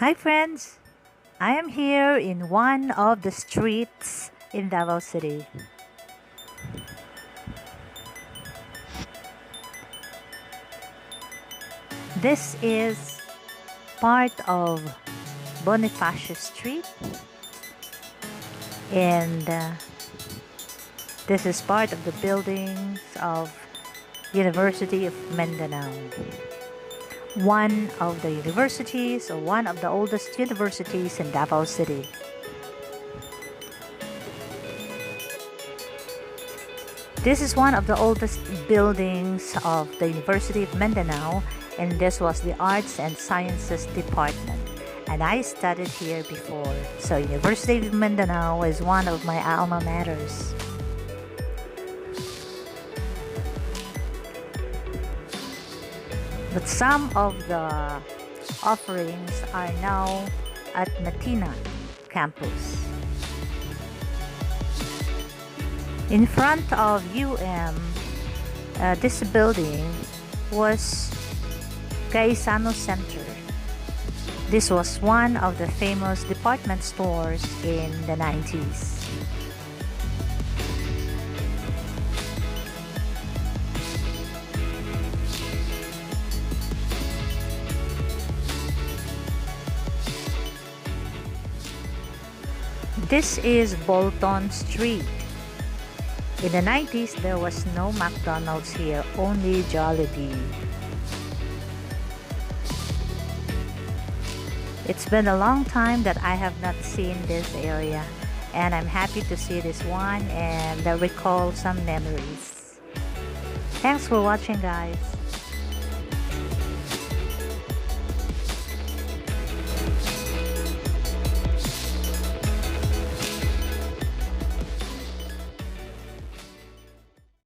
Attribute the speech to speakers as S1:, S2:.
S1: Hi friends! I am here in one of the streets in Davao City. This is part of Bonifacio Street, and this is part of the buildings of University of Mindanao. One of the universities, or one of the oldest universities in Davao City. This is one of the oldest buildings of the University of Mindanao, and this was the Arts and Sciences Department. And I studied here before, so University of Mindanao is one of my alma maters. But some of the offerings are now at Matina campus. In front of this building was Gaisano Center. This was one of the famous department stores in the 90s. This is Bolton Street. In the 90s, there was no McDonald's here, only Jollibee. It's been a long time that I have not seen this area, and I'm happy to see this one and recall some memories. Thanks for watching, guys.